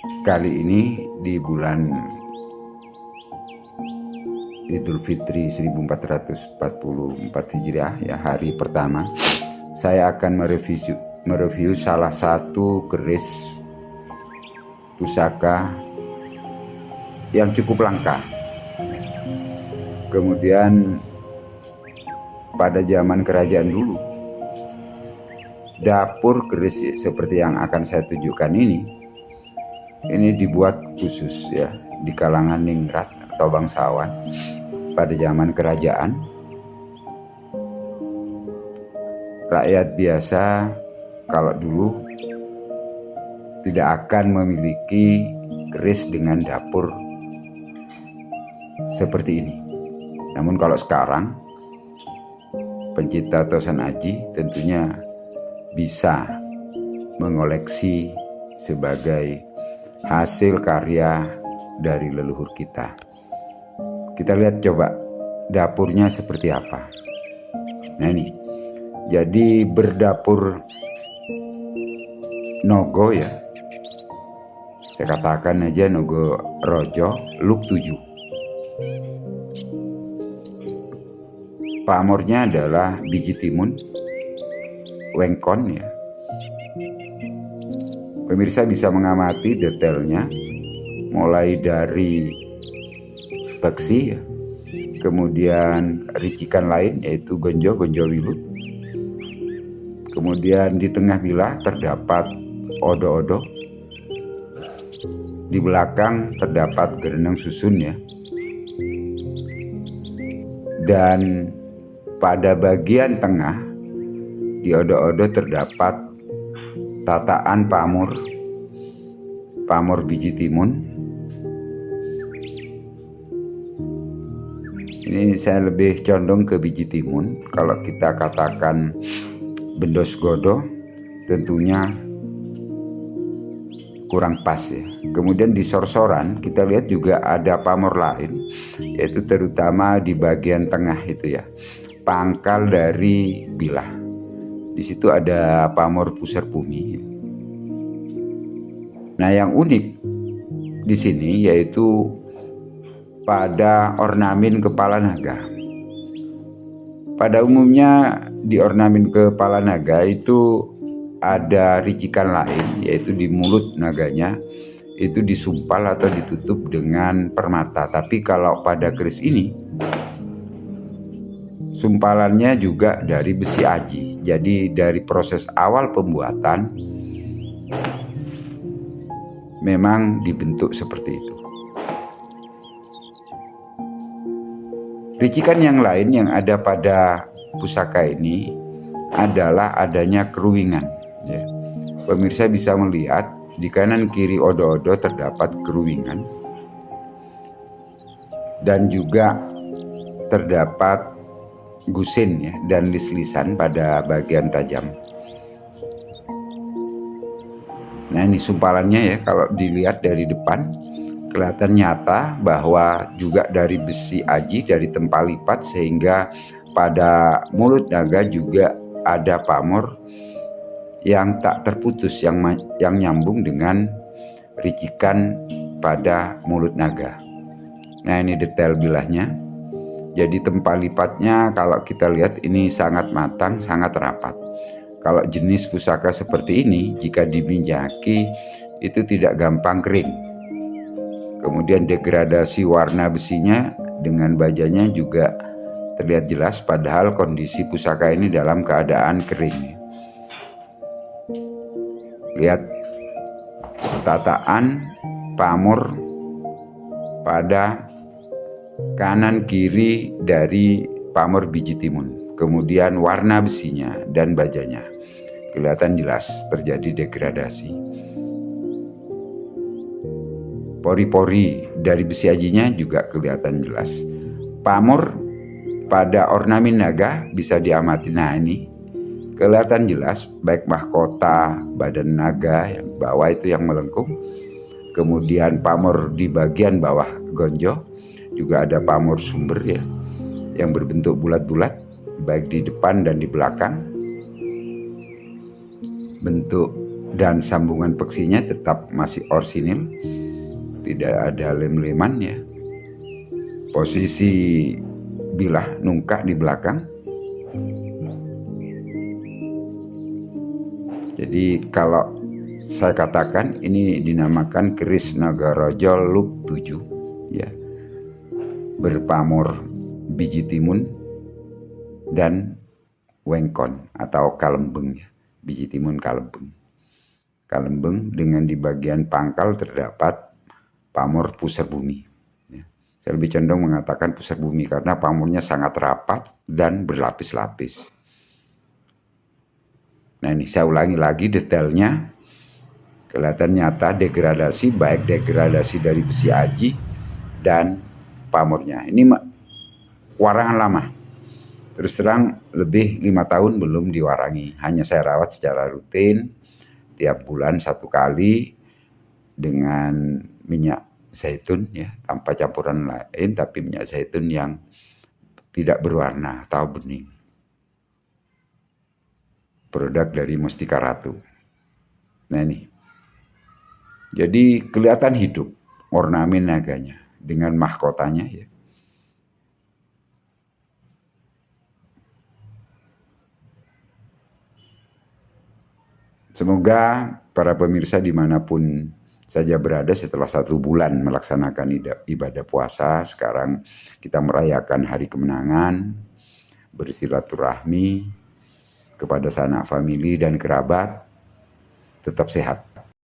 Kali ini di bulan Idul Fitri 1444 Hijriah, ya, hari pertama, saya akan mereview salah satu keris pusaka yang cukup langka. Kemudian pada zaman kerajaan dulu, dapur keris seperti yang akan saya tunjukkan ini dibuat khusus, ya, di kalangan ningrat atau bangsawan pada zaman kerajaan. Rakyat biasa kalau dulu tidak akan memiliki keris dengan dapur seperti ini. Namun kalau sekarang pencinta Tosan Aji tentunya bisa mengoleksi sebagai hasil karya dari leluhur kita. Kita lihat coba dapurnya seperti apa. Nah, ini jadi berdapur Nogo, ya, saya katakan aja Nogo Rojo Luk 7. Pamornya adalah biji timun wengkon, ya. Pemirsa bisa mengamati detailnya mulai dari beksi, ya, kemudian ricikan lain yaitu gonjo wilut. Kemudian di tengah bilah terdapat odo-odo. Di belakang terdapat gereneng susun, ya. Dan pada bagian tengah di odo-odo terdapat tataan pamor biji timun. Ini saya lebih condong ke biji timun. Kalau kita katakan bendos godo tentunya kurang pas, ya. Kemudian di sorsoran kita lihat juga ada pamor lain, yaitu terutama di bagian tengah itu, ya, pangkal dari bilah. Di situ ada pamor pusar bumi. Nah, yang unik di sini yaitu pada ornamen kepala naga. Pada umumnya di ornamen kepala naga itu ada ricikan lain, yaitu di mulut naganya itu disumpal atau ditutup dengan permata. Tapi kalau pada keris ini sumpalannya juga dari besi aji. Jadi dari proses awal pembuatan memang dibentuk seperti itu. Ricikan yang lain yang ada pada pusaka ini adalah adanya keruwingan, ya. Pemirsa bisa melihat di kanan kiri odo-odo terdapat keruwingan dan juga terdapat gusin, ya, dan lis-lisan pada bagian tajam. Nah, ini sumpalannya, ya, kalau dilihat dari depan kelihatan nyata bahwa juga dari besi aji, dari tempat lipat, sehingga pada mulut naga juga ada pamor yang tak terputus yang nyambung dengan ricikan pada mulut naga. Nah, ini detail bilahnya. Jadi tempat lipatnya kalau kita lihat ini sangat matang, sangat rapat. Kalau jenis pusaka seperti ini jika diminyaki itu tidak gampang kering. Kemudian degradasi warna besinya dengan bajanya juga terlihat jelas, padahal kondisi pusaka ini dalam keadaan kering. Lihat tataan pamor pada kanan kiri dari pamor biji timun, kemudian warna besinya dan bajanya kelihatan jelas terjadi degradasi. Pori-pori dari besi ajinya juga kelihatan jelas. Pamor pada ornamen naga bisa diamati. Nah, ini kelihatan jelas baik mahkota badan naga yang bawah itu yang melengkung, kemudian pamor di bagian bawah gonjo, juga ada pamor sumber, ya, yang berbentuk bulat-bulat baik di depan dan di belakang. Bentuk dan sambungan peksinya tetap masih orsinil, tidak ada lem-leman ya. Posisi bilah nungkak di belakang. Jadi kalau saya katakan ini dinamakan keris Nagaraja Loop 7 ya, berpamor biji timun dan wengkon atau kalembeng ya. Biji timun kalembeng. Kalembeng dengan di bagian pangkal terdapat pamor pusar bumi ya. Saya lebih condong mengatakan pusar bumi karena pamornya sangat rapat dan berlapis-lapis. Nah ini saya ulangi lagi detailnya. Kelihatan nyata degradasi, baik degradasi dari besi aji dan pamornya. Ini warangan lama. Terus terang lebih 5 tahun belum diwarangi. Hanya saya rawat secara rutin, tiap bulan 1 kali dengan minyak zaitun ya, tanpa campuran lain, tapi minyak zaitun yang tidak berwarna atau bening. Produk dari Mustika Ratu. Nah ini. Jadi kelihatan hidup ornamen naganya dengan mahkotanya ya. Semoga para pemirsa dimanapun saja berada setelah 1 bulan melaksanakan ibadah puasa, sekarang kita merayakan hari kemenangan, bersilaturahmi kepada sanak famili dan kerabat, tetap sehat.